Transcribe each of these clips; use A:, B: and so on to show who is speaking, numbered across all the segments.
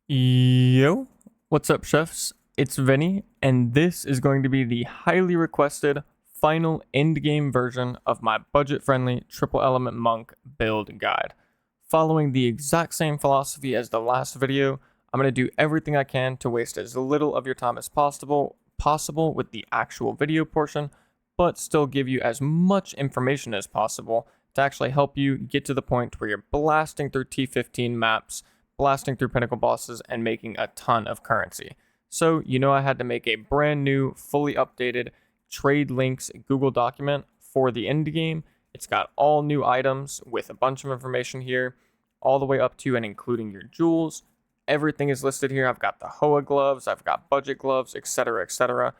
A: Yo, what's up, chefs? It's Vinny, and this is going to be the highly requested final endgame version of my budget friendly triple element monk build guide. Following the exact same philosophy as the last video, I'm going to do everything I can to waste as little of your time as possible with the actual video portion, but still give you as much information as possible to actually help you get to the point where you're blasting through T15 maps, blasting through pinnacle bosses, and making a ton of currency. So, I had to make a brand new, fully updated trade links Google document for the end game. It's got all new items with a bunch of information here, all the way up to and including your jewels. Everything is listed here. I've got the Hoa gloves, I've got budget gloves, etc., etc.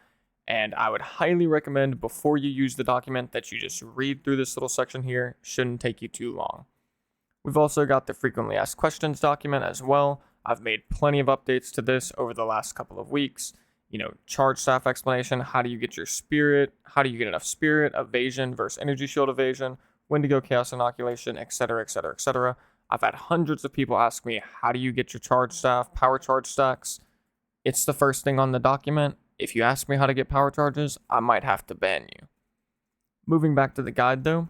A: And I would highly recommend before you use the document that you just read through this little section here. Shouldn't take you too long. We've also got the frequently asked questions document as well. I've made plenty of updates to this over the last couple of weeks. Charge staff explanation, how do you get your spirit, how do you get enough spirit, evasion versus energy shield evasion, when to go chaos inoculation, etc., etc., etc. I've had hundreds of people ask me, how do you get your charge staff, power charge stacks? It's the first thing on the document. If you ask me how to get power charges, I might have to ban you. Moving back to the guide though,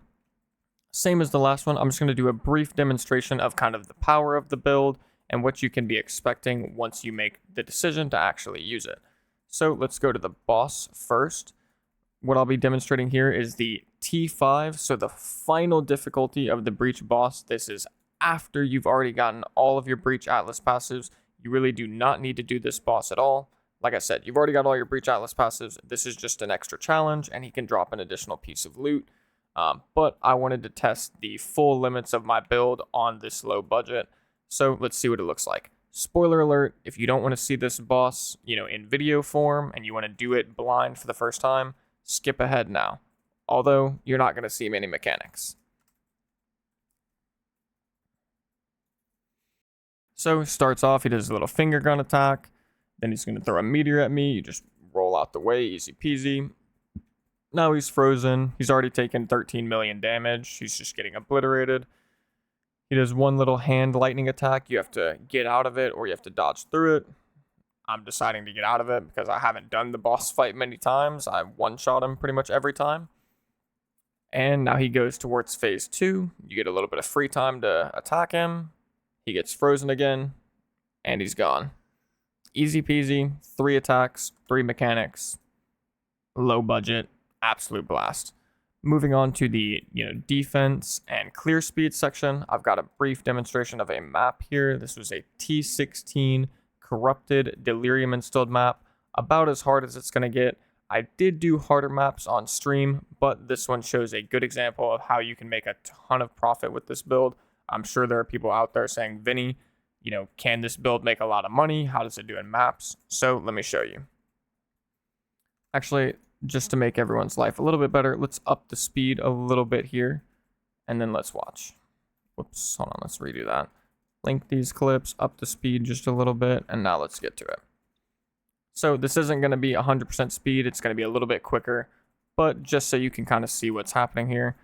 A: same as the last one, I'm just going to do a brief demonstration of kind of the power of the build and what you can be expecting once you make the decision to actually use it. So let's go to the boss first. What I'll be demonstrating here is the T5, so the final difficulty of the Breach boss. This is after you've already gotten all of your Breach Atlas passives. You really do not need to do this boss at all. Like I said, you've already got all your Breach Atlas passives. This is just an extra challenge, and he can drop an additional piece of loot. But I wanted to test the full limits of my build on this low budget. So let's see what it looks like. Spoiler alert, if you don't want to see this boss, in video form and you want to do it blind for the first time, skip ahead now. Although you're not going to see many mechanics. So he starts off, he does a little finger gun attack. Then he's going to throw a meteor at me. You just roll out the way, easy peasy. Now he's frozen. He's already taken 13 million damage. He's just getting obliterated. He does one little hand lightning attack. You have to get out of it or you have to dodge through it. I'm deciding to get out of it because I haven't done the boss fight many times. I one-shot him pretty much every time. And now he goes towards phase 2. You get a little bit of free time to attack him. He gets frozen again. And he's gone. Easy peasy. 3 attacks, 3 mechanics. Low budget. Absolute blast. Moving on to the defense and clear speed section, I've got a brief demonstration of a map here. This was a T16 corrupted delirium installed map, about as hard as it's going to get. I did do harder maps on stream, but this one shows a good example of how you can make a ton of profit with this build. I'm sure there are people out there saying, Vinny, can this build make a lot of money? How does it do in maps? So let me show you. Actually, just to make everyone's life a little bit better, let's up the speed a little bit here, and then let's watch. Whoops, hold on, let's redo that. Link these clips, up the speed just a little bit, and now let's get to it. So this isn't going to be 100% speed, it's going to be a little bit quicker, but just so you can kind of see what's happening here,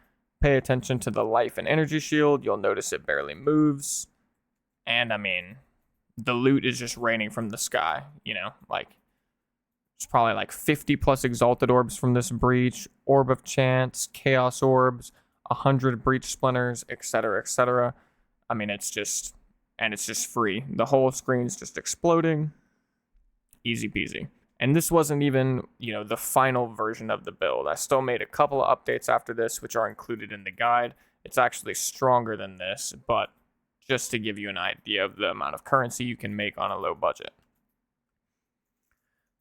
A: pay attention to the life and energy shield. You'll notice it barely moves, and I mean, the loot is just raining from the sky, it's probably like 50 plus exalted orbs from this breach, orb of chance, chaos orbs, 100 breach splinters, etc., etc. I mean, it's just free. The whole screen's just exploding. Easy peasy. And this wasn't even, the final version of the build. I still made a couple of updates after this, which are included in the guide. It's actually stronger than this, but just to give you an idea of the amount of currency you can make on a low budget.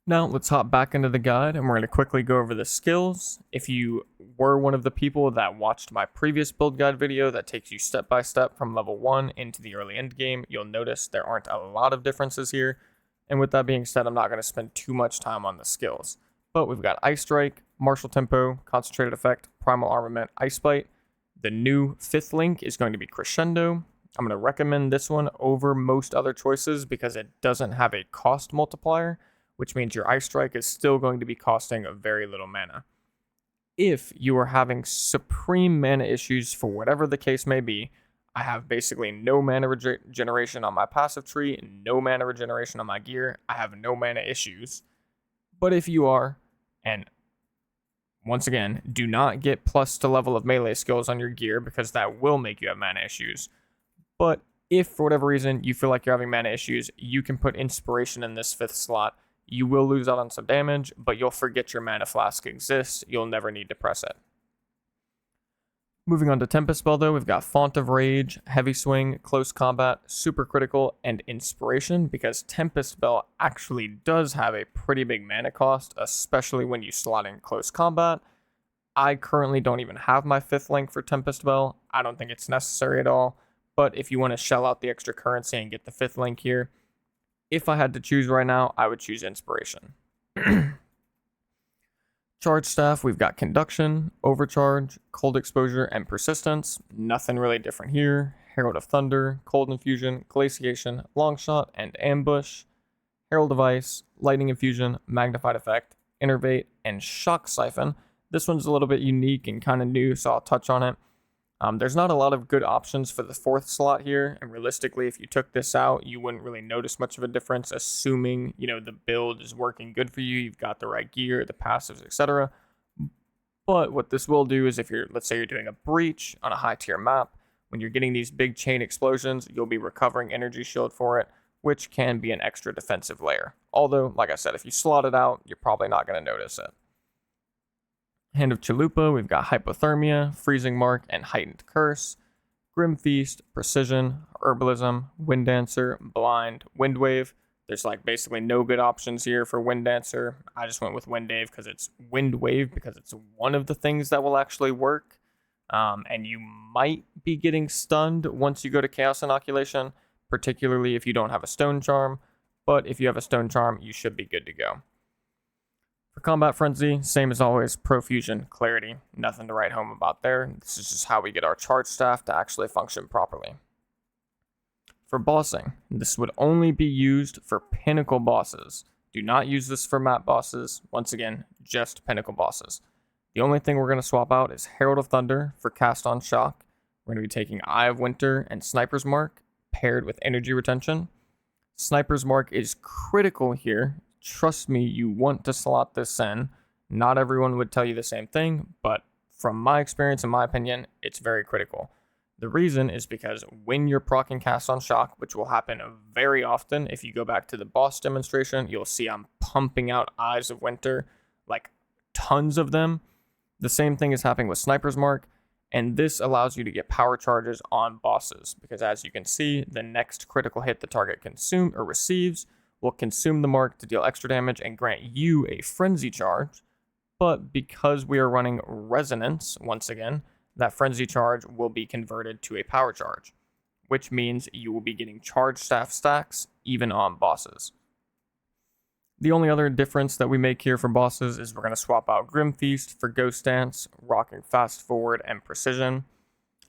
A: Now let's hop back into the guide and we're going to quickly go over the skills. If you were one of the people that watched my previous build guide video that takes you step by step from level 1 into the early end game, you'll notice there aren't a lot of differences here. And with that being said, I'm not going to spend too much time on the skills. But we've got Ice Strike, Martial Tempo, Concentrated Effect, Primal Armament, Ice Bite. The new 5th link is going to be Crescendo. I'm going to recommend this one over most other choices because it doesn't have a cost multiplier, which means your Ice Strike is still going to be costing a very little mana. If you are having supreme mana issues for whatever the case may be, I have basically no mana regeneration on my passive tree, no mana regeneration on my gear. I have no mana issues. But if you are, and once again, do not get plus to level of melee skills on your gear because that will make you have mana issues. But if for whatever reason you feel like you're having mana issues, you can put inspiration in this 5th slot. You will lose out on some damage, but you'll forget your mana flask exists. You'll never need to press it. Moving on to Tempest spell though, we've got Font of Rage, Heavy Swing, Close Combat, Super Critical, and Inspiration, because Tempest spell actually does have a pretty big mana cost, especially when you slot in Close Combat. I currently don't even have my 5th link for Tempest spell. I don't think it's necessary at all, but if you want to shell out the extra currency and get the 5th link here, if I had to choose right now, I would choose Inspiration. Charge staff, we've got Conduction, Overcharge, Cold Exposure, and Persistence. Nothing really different here. Herald of Thunder, Cold Infusion, Glaciation, Longshot, and Ambush. Herald of Ice, Lightning Infusion, Magnified Effect, Innervate, and Shock Siphon. This one's a little bit unique and kind of new, so I'll touch on it. There's not a lot of good options for the 4th slot here, and realistically, if you took this out, you wouldn't really notice much of a difference, assuming, the build is working good for you, you've got the right gear, the passives, etc. But what this will do is if let's say you're doing a breach on a high tier map, when you're getting these big chain explosions, you'll be recovering energy shield for it, which can be an extra defensive layer. Although, like I said, if you slot it out, you're probably not going to notice it. Hand of Chalupa, we've got Hypothermia, Freezing Mark, and Heightened Curse. Grim Feast, Precision, Herbalism, Wind Dancer, Blind, Wind Wave. There's basically no good options here for Wind Dancer. I just went with Wind Wave because it's one of the things that will actually work. And you might be getting stunned once you go to Chaos Inoculation, particularly if you don't have a Stone Charm. But if you have a Stone Charm, you should be good to go. For Combat Frenzy, same as always, Profusion, Clarity. Nothing to write home about there. This is just how we get our charge staff to actually function properly. For bossing, this would only be used for pinnacle bosses. Do not use this for map bosses. Once again, just pinnacle bosses. The only thing we're going to swap out is Herald of Thunder for Cast on Shock. We're going to be taking Eye of Winter and Sniper's Mark paired with Energy Retention. Sniper's Mark is critical here. Trust me, you want to slot this in. Not everyone would tell you the same thing, but from my experience, in my opinion, it's very critical. The reason is because when you're proccing Cast on Shock, which will happen very often, if you go back to the boss demonstration, you'll see I'm pumping out Eyes of Winter, tons of them. The same thing is happening with Sniper's Mark, and this allows you to get power charges on bosses, because as you can see, the next critical hit the target receives will consume the mark to deal extra damage and grant you a frenzy charge. But because we are running resonance, once again, that frenzy charge will be converted to a power charge, which means you will be getting charge staff stacks even on bosses. The only other difference that we make here for bosses is we're going to swap out Grim Feast for Ghost Dance, Rocking Fast Forward, and Precision.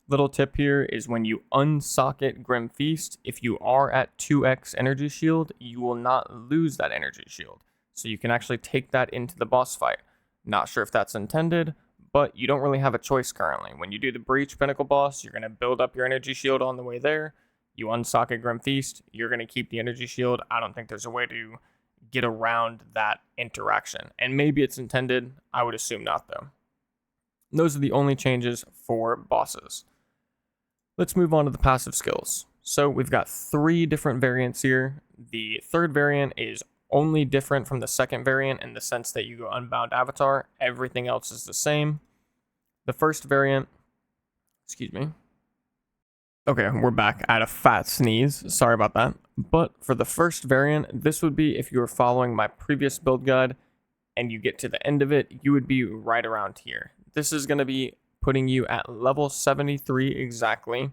A: Little tip here is when you unsocket Grim Feast, if you are at 2x energy shield, you will not lose that energy shield. So you can actually take that into the boss fight. Not sure if that's intended, but you don't really have a choice currently. When you do the Breach Pinnacle boss, you're going to build up your energy shield on the way there. You unsocket Grim Feast, you're going to keep the energy shield. I don't think there's a way to get around that interaction. And maybe it's intended, I would assume not though. Those are the only changes for bosses. Let's move on to the passive skills. So we've got 3 different variants here. The 3rd variant is only different from the 2nd variant in the sense that you go Unbound Avatar. Everything else is the same. The 1st variant, excuse me. Okay, we're back. I had a fat sneeze. Sorry about that. But for the 1st variant, this would be if you were following my previous build guide and you get to the end of it, you would be right around here. This is going to be putting you at level 73 exactly.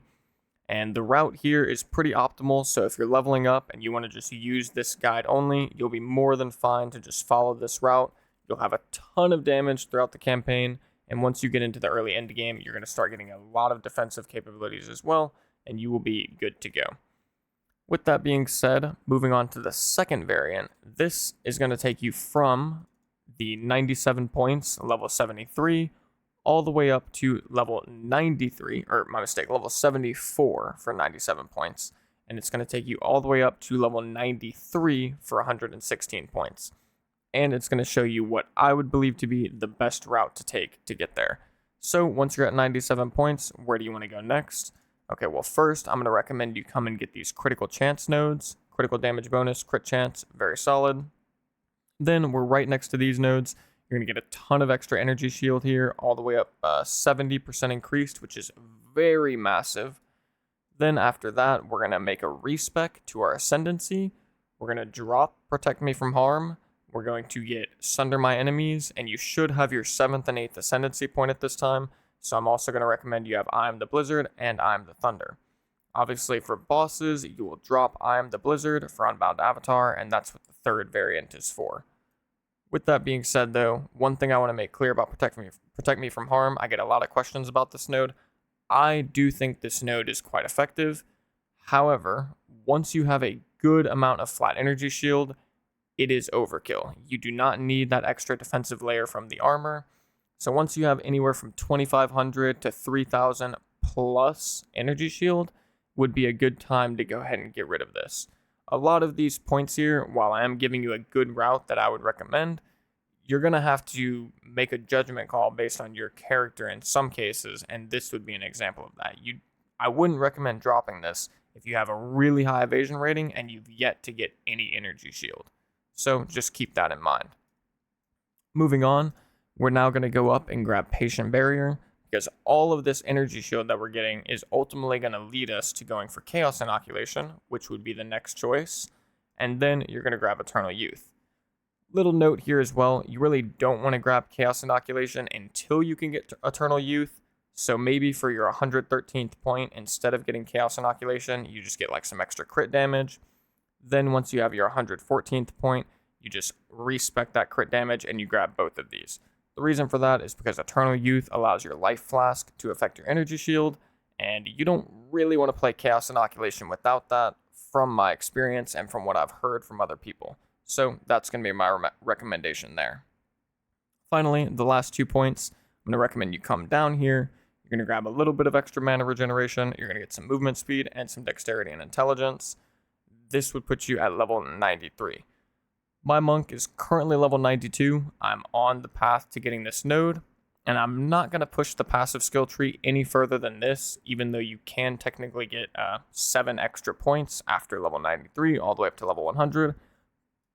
A: And the route here is pretty optimal, so if you're leveling up and you want to just use this guide only, you'll be more than fine to just follow this route. You'll have a ton of damage throughout the campaign, and once you get into the early end game, you're going to start getting a lot of defensive capabilities as well, and you will be good to go. With that being said, moving on to the 2nd variant, this is going to take you from the 97 points, level 73, all the way up to level 93, or my mistake, level 74 for 97 points. And it's going to take you all the way up to level 93 for 116 points. And it's going to show you what I would believe to be the best route to take to get there. So once you're at 97 points, where do you want to go next? Okay, well, first, I'm going to recommend you come and get these critical chance nodes. Critical damage bonus, crit chance, very solid. Then we're right next to these nodes. You're going to get a ton of extra energy shield here, all the way up 70% increased, which is very massive. Then after that, we're going to make a respec to our ascendancy. We're going to drop protect me from harm. We're going to get sunder my enemies, and you should have your 7th and 8th ascendancy point at this time. So I'm also going to recommend you have I am the Blizzard and I am the Thunder. Obviously for bosses, you will drop I am the Blizzard for Unbound Avatar, and that's what the 3rd variant is for. With that being said though, one thing I want to make clear about protect me from harm, I get a lot of questions about this node. I do think this node is quite effective. However, once you have a good amount of flat energy shield, it is overkill. You do not need that extra defensive layer from the armor. So once you have anywhere from 2,500 to 3,000 plus energy shield, would be a good time to go ahead and get rid of this. A lot of these points here, while I am giving you a good route that I would recommend, you're going to have to make a judgment call based on your character in some cases, and this would be an example of that. I wouldn't recommend dropping this if you have a really high evasion rating and you've yet to get any energy shield. So just keep that in mind. Moving on, we're now going to go up and grab Patient Barrier, because all of this energy shield that we're getting is ultimately going to lead us to going for Chaos Inoculation, which would be the next choice, and then you're going to grab Eternal Youth. Little note here as well, you really don't want to grab Chaos Inoculation until you can get Eternal Youth, so maybe for your 113th point, instead of getting Chaos Inoculation, you just get like some extra crit damage. Then once you have your 114th point, you just respec that crit damage and you grab both of these. The reason for that is because Eternal Youth allows your Life Flask to affect your energy shield, and you don't really want to play Chaos Inoculation without that, from my experience and from what I've heard from other people. So that's going to be my recommendation there. Finally, the last 2 points, I'm going to recommend you come down here. You're going to grab a little bit of extra mana regeneration. You're going to get some movement speed and some dexterity and intelligence. This would put you at level 93. My monk is currently level 92. I'm on the path to getting this node, and I'm not going to push the passive skill tree any further than this, even though you can technically get 7 extra points after level 93 all the way up to level 100.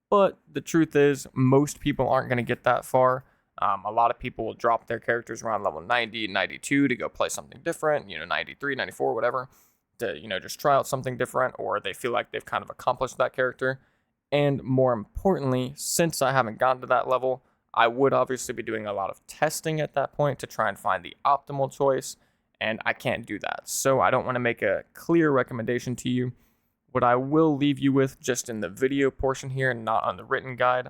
A: But the truth is, most people aren't going to get that far. A lot of people will drop their characters around level 90, 92 to go play something different, 93, 94, whatever, to, just try out something different, or they feel like they've kind of accomplished that character. And more importantly, since I haven't gotten to that level, I would obviously be doing a lot of testing at that point to try and find the optimal choice, and I can't do that. So I don't want to make a clear recommendation to you. What I will leave you with just in the video portion here, not on the written guide,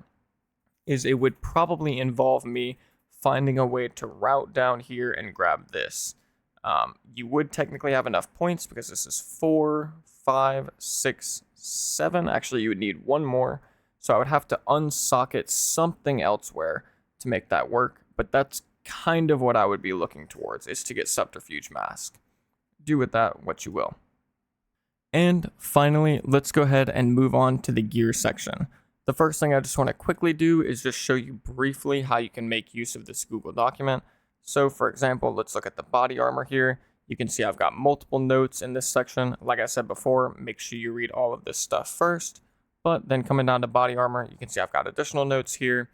A: is it would probably involve me finding a way to route down here and grab this. You would technically have enough points because this is 4, 5, 6, 7. Actually, you would need one more. So I would have to unsocket something elsewhere to make that work. But that's kind of what I would be looking towards, is to get Subterfuge Mask. Do with that what you will. And finally, let's go ahead and move on to the gear section. The first thing I just want to quickly do is just show you briefly how you can make use of this Google document. So for example, let's look at the body armor here. You can see I've got multiple notes in this section. Like I said before, make sure you read all of this stuff first. But then coming down to body armor, you can see I've got additional notes here.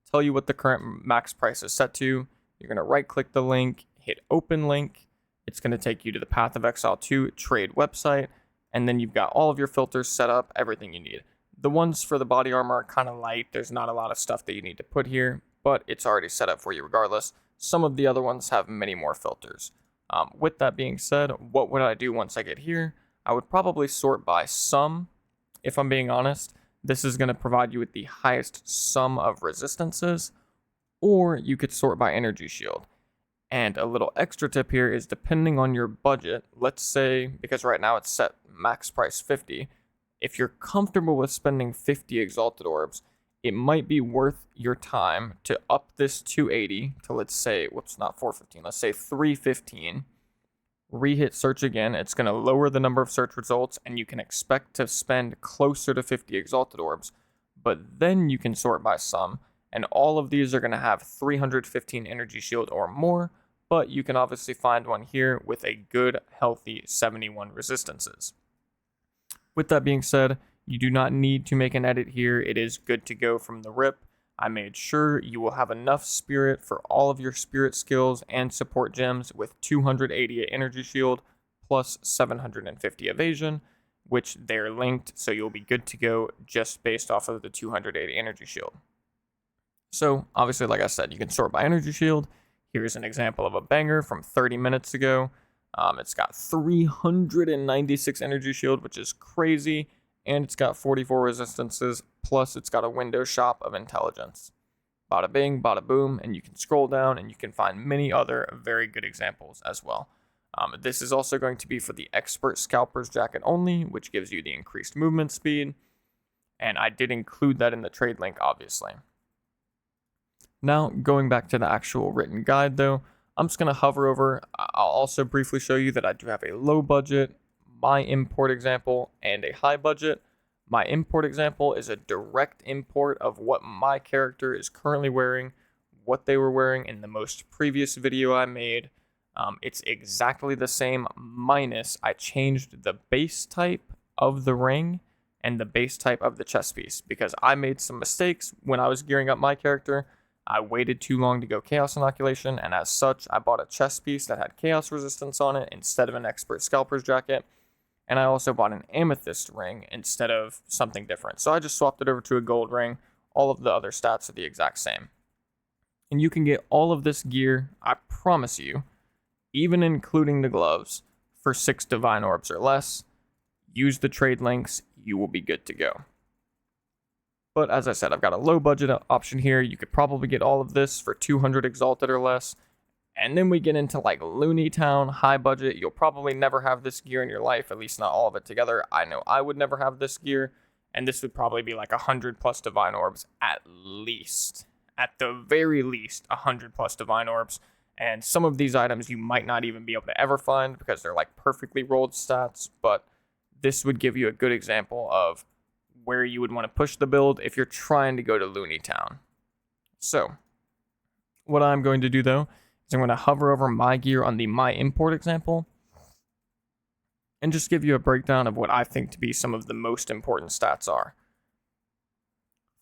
A: Tell you what the current max price is set to. You're going to right click the link, hit open link. It's going to take you to the Path of Exile 2 trade website. And then you've got all of your filters set up, everything you need. The ones for the body armor are kind of light. There's not a lot of stuff that you need to put here, but it's already set up for you regardless. Some of the other ones have many more filters. With that being said, what would I do once I get here? I would probably sort by sum. If I'm being honest, this is going to provide you with the highest sum of resistances, or you could sort by energy shield. And a little extra tip here is, depending on your budget, let's say, because right now it's set max price 50, if you're comfortable with spending 50 Exalted Orbs, it might be worth your time to up this 280 to, let's say, whoops, not 415, let's say 315. Re-hit search again. It's going to lower the number of search results, and you can expect to spend closer to 50 exalted orbs. But then you can sort by sum, and all of these are going to have 315 energy shield or more, but you can obviously find one here with a good, healthy 71 resistances. With that being said, you do not need to make an edit here. It is good to go from the rip. I made sure you will have enough spirit for all of your spirit skills and support gems with 288 energy shield plus 750 evasion, which they're linked, so you'll be good to go just based off of the 280 energy shield. So obviously, like I said, you can sort by energy shield. Here's an example of a banger from 30 minutes ago. It's got 396 energy shield, which is crazy, and it's got 44 resistances, plus it's got a window shop of intelligence. Bada bing, bada boom, and you can scroll down and you can find many other very good examples as well. This is also going to be for the Expert Scalper's Jacket only, which gives you the increased movement speed, and I did include that in the trade link, obviously. Now, going back to the actual written guide though, I'm just going to hover over. I'll also briefly show you that I do have a low budget, my import example, and a high budget. My import example is a direct import of what my character is currently wearing, what they were wearing in the most previous video I made. It's exactly the same, minus I changed the base type of the ring and the base type of the chest piece because I made some mistakes when I was gearing up my character. I waited too long to go Chaos Inoculation, and as such, I bought a chest piece that had Chaos Resistance on it instead of an Expert Scalper's Jacket, and I also bought an Amethyst ring instead of something different. So I just swapped it over to a gold ring. All of the other stats are the exact same. And you can get all of this gear, I promise you, even including the gloves, for 6 Divine Orbs or less. Use the trade links, you will be good to go. But as I said, I've got a low budget option here. You could probably get all of this for 200 exalted or less. And then we get into like Looney Town, high budget. You'll probably never have this gear in your life, at least not all of it together. I know I would never have this gear, and this would probably be like 100 plus Divine Orbs at least. At the very least, 100 plus Divine Orbs. And some of these items you might not even be able to ever find because they're like perfectly rolled stats, but this would give you a good example of where you would want to push the build if you're trying to go to Looney Town. So, what I'm going to do though, is I'm going to hover over my gear on the My Import example, and just give you a breakdown of what I think to be some of the most important stats are.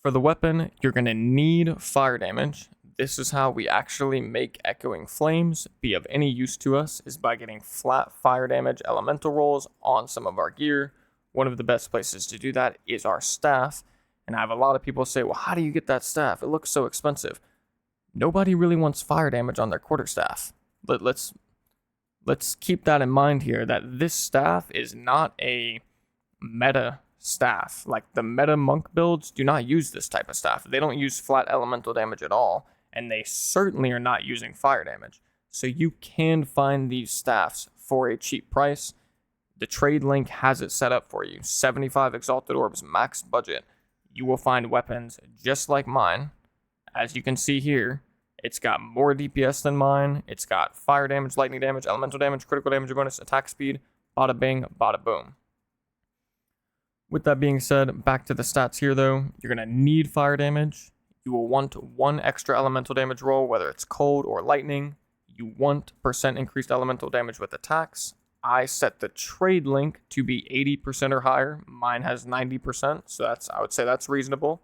A: For the weapon, you're going to need fire damage. This is how we actually make Echoing Flames be of any use to us, is by getting flat fire damage elemental rolls on some of our gear. One of the best places to do that is our staff. And I have a lot of people say, well, how do you get that staff? It looks so expensive. Nobody really wants fire damage on their quarterstaff. Let's keep that in mind here, that this staff is not a meta staff. Like the meta monk builds do not use this type of staff. They don't use flat elemental damage at all. And they certainly are not using fire damage. So you can find these staffs for a cheap price. The trade link has it set up for you. 75 Exalted Orbs, max budget. You will find weapons just like mine. As you can see here, it's got more DPS than mine. It's got fire damage, lightning damage, elemental damage, critical damage bonus, attack speed, bada bing, bada boom. With that being said, back to the stats here though. You're going to need fire damage. You will want 1 extra elemental damage roll, whether it's cold or lightning. You want % increased elemental damage with attacks. I set the trade link to be 80% or higher. Mine has 90%, so I would say that's reasonable.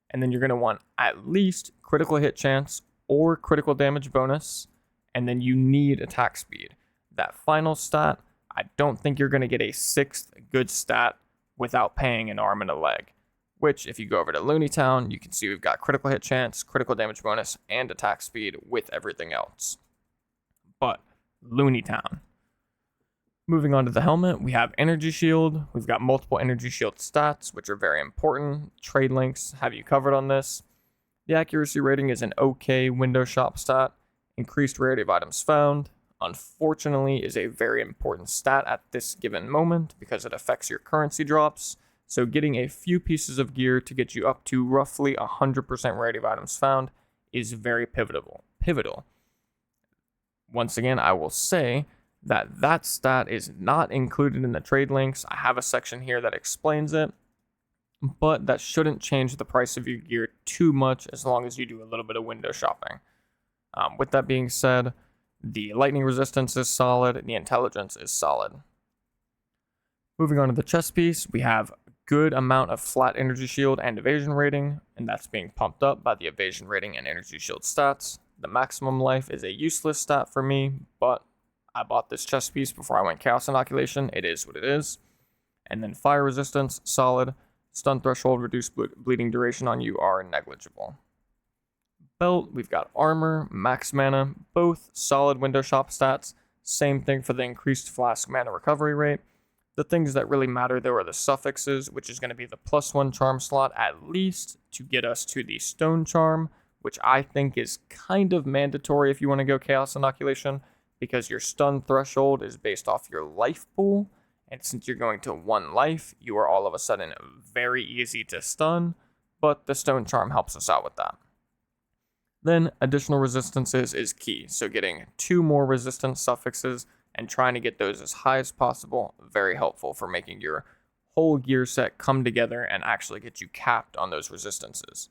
A: And then you're going to want at least critical hit chance or critical damage bonus, and then you need attack speed. That final stat, I don't think you're going to get a 6th good stat without paying an arm and a leg, which if you go over to Looney Town, you can see we've got critical hit chance, critical damage bonus, and attack speed with everything else. But Looney Town. Moving on to the helmet, we have energy shield. We've got multiple energy shield stats, which are very important. Trade links have you covered on this. The accuracy rating is an okay window shop stat. Increased rarity of items found, unfortunately, is a very important stat at this given moment because it affects your currency drops. So getting a few pieces of gear to get you up to roughly 100% rarity of items found is very pivotal. Once again, I will say that stat is not included in the trade links. I have a section here that explains it, but that shouldn't change the price of your gear too much as long as you do a little bit of window shopping. With that being said, the lightning resistance is solid, the intelligence is solid. Moving on to the chest piece, we have a good amount of flat energy shield and evasion rating, and that's being pumped up by the evasion rating and energy shield stats. The maximum life is a useless stat for me, but I bought this chest piece before I went Chaos Inoculation. It is what it is. And then fire resistance, solid. Stun threshold, reduced bleeding duration on you are negligible. Belt, we've got armor, max mana, both solid window shop stats. Same thing for the increased flask mana recovery rate. The things that really matter though are the suffixes, which is going to be the +1 charm slot at least to get us to the stone charm, which I think is kind of mandatory if you want to go Chaos Inoculation, because your stun threshold is based off your life pool, and since you're going to 1 life, you are all of a sudden very easy to stun, but the stone charm helps us out with that. Then additional resistances is key, so getting 2 more resistance suffixes and trying to get those as high as possible, very helpful for making your whole gear set come together and actually get you capped on those resistances.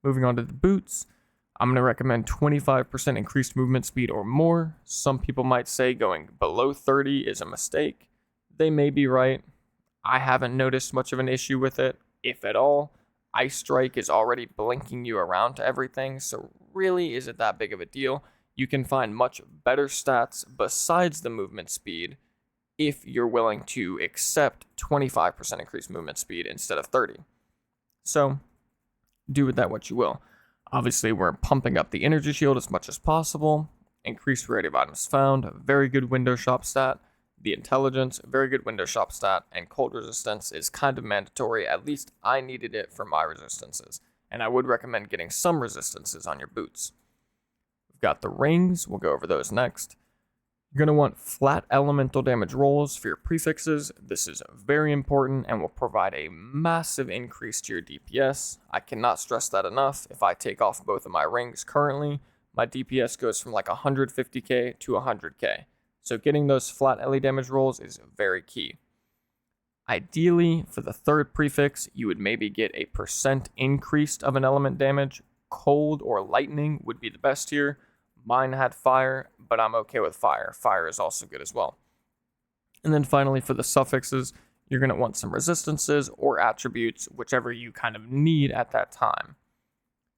A: Moving on to the boots, I'm going to recommend 25% increased movement speed or more. Some people might say going below 30 is a mistake. They may be right. I haven't noticed much of an issue with it, if at all. Ice Strike is already blinking you around to everything, so really is it that big of a deal? You can find much better stats besides the movement speed if you're willing to accept 25% increased movement speed instead of 30. So do with that what you will. Obviously, we're pumping up the energy shield as much as possible. Increased rarity of items found, very good window shop stat. The intelligence, very good window shop stat. And cold resistance is kind of mandatory. At least I needed it for my resistances. And I would recommend getting some resistances on your boots. We've got the rings. We'll go over those next. You're going to want flat elemental damage rolls for your prefixes. This is very important and will provide a massive increase to your DPS. I cannot stress that enough. If I take off both of my rings currently, my DPS goes from like 150k to 100k. So getting those flat LE damage rolls is very key. Ideally, for the third prefix, you would maybe get a % increased of an element damage. Cold or lightning would be the best here. Mine had fire, but I'm okay with fire. Fire is also good as well. And then finally, for the suffixes, you're going to want some resistances or attributes, whichever you kind of need at that time.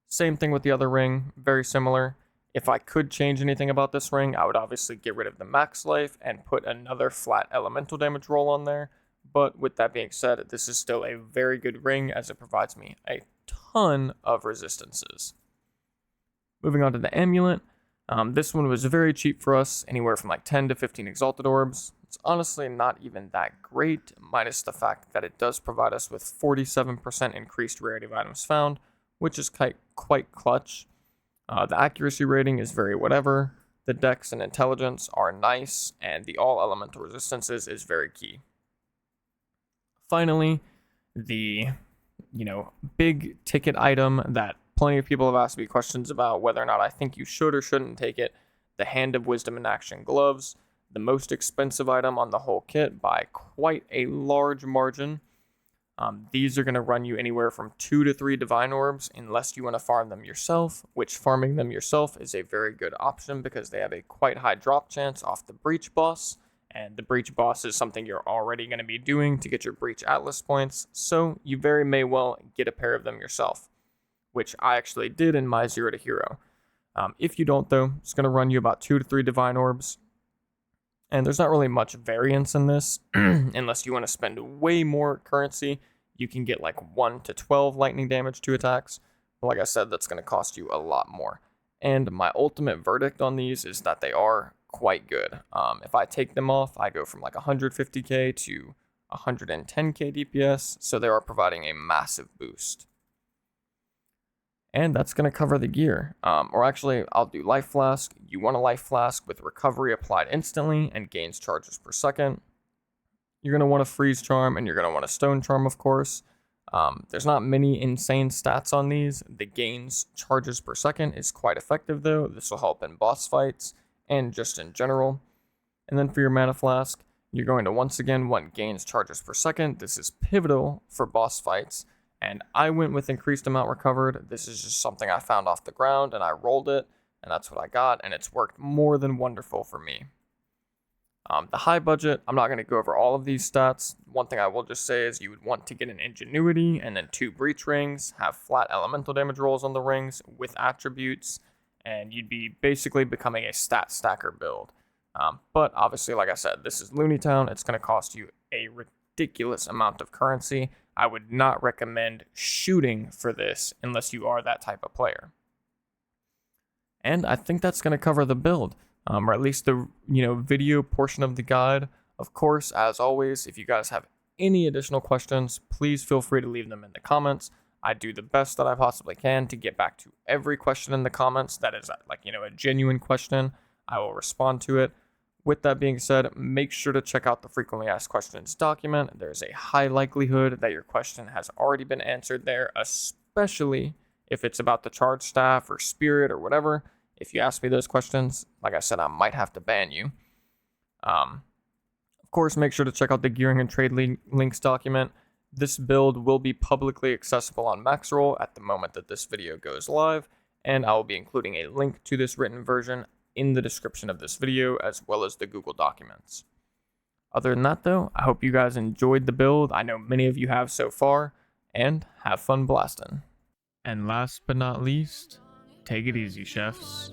A: Same thing with the other ring, very similar. If I could change anything about this ring, I would obviously get rid of the max life and put another flat elemental damage roll on there. But with that being said, this is still a very good ring as it provides me a ton of resistances. Moving on to the amulet. This one was very cheap for us, anywhere from like 10 to 15 Exalted Orbs. It's honestly not even that great, minus the fact that it does provide us with 47% increased rarity of items found, which is quite clutch. The accuracy rating is very whatever. The dex and intelligence are nice, and the all elemental resistances is very key. Finally, the big ticket item that plenty of people have asked me questions about whether or not I think you should or shouldn't take it, the Hand of Wisdom in Action gloves, the most expensive item on the whole kit by quite a large margin. These are going to run you anywhere from 2 to 3 Divine Orbs unless you want to farm them yourself, which farming them yourself is a very good option because they have a quite high drop chance off the Breach boss, and the Breach boss is something you're already going to be doing to get your Breach Atlas points, so you very may well get a pair of them yourself, which I actually did in my 0 to Hero. If you don't though, it's going to run you about 2 to 3 Divine Orbs, and there's not really much variance in this unless you want to spend way more currency. You can get like 1 to 12 lightning damage to attacks, but like I said, that's going to cost you a lot more. And my ultimate verdict on these is that they are quite good. If I take them off, I go from like 150k to 110k DPS, so they are providing a massive boost. And that's going to cover the gear. Or actually, I'll do Life Flask. You want a Life Flask with recovery applied instantly and gains charges per second. You're going to want a freeze charm and you're going to want a stone charm, of course. There's not many insane stats on these. The gains charges per second is quite effective though. This will help in boss fights and just in general. And then for your mana flask, you're going to once again want gains charges per second. This is pivotal for boss fights. And I went with increased amount recovered. This is just something I found off the ground and I rolled it and that's what I got. And it's worked more than wonderful for me. The high budget, I'm not going to go over all of these stats. One thing I will just say is you would want to get an Ingenuity and then 2 Breach Rings, have flat elemental damage rolls on the rings with attributes, and you'd be basically becoming a stat stacker build. But obviously, like I said, this is Looney Town. It's going to cost you a ridiculous amount of currency. I would not recommend shooting for this unless you are that type of player. And I think that's going to cover the build. Or at least the video portion of the guide. Of course, as always, if you guys have any additional questions, please feel free to leave them in the comments. I do the best that I possibly can to get back to every question in the comments that is a genuine question. I will respond to it. With that being said, make sure to check out the frequently asked questions document. There's a high likelihood that your question has already been answered there, especially if it's about the charge staff or spirit or whatever. If you ask me those questions, like I said, I might have to ban you. Of course, make sure to check out the gearing and trade links document. This build will be publicly accessible on Maxroll at the moment that this video goes live, and I will be including a link to this written version in the description of this video, as well as the Google Documents. Other than that, though, I hope you guys enjoyed the build. I know many of you have so far, and have fun blasting. And last but not least, take it easy, chefs.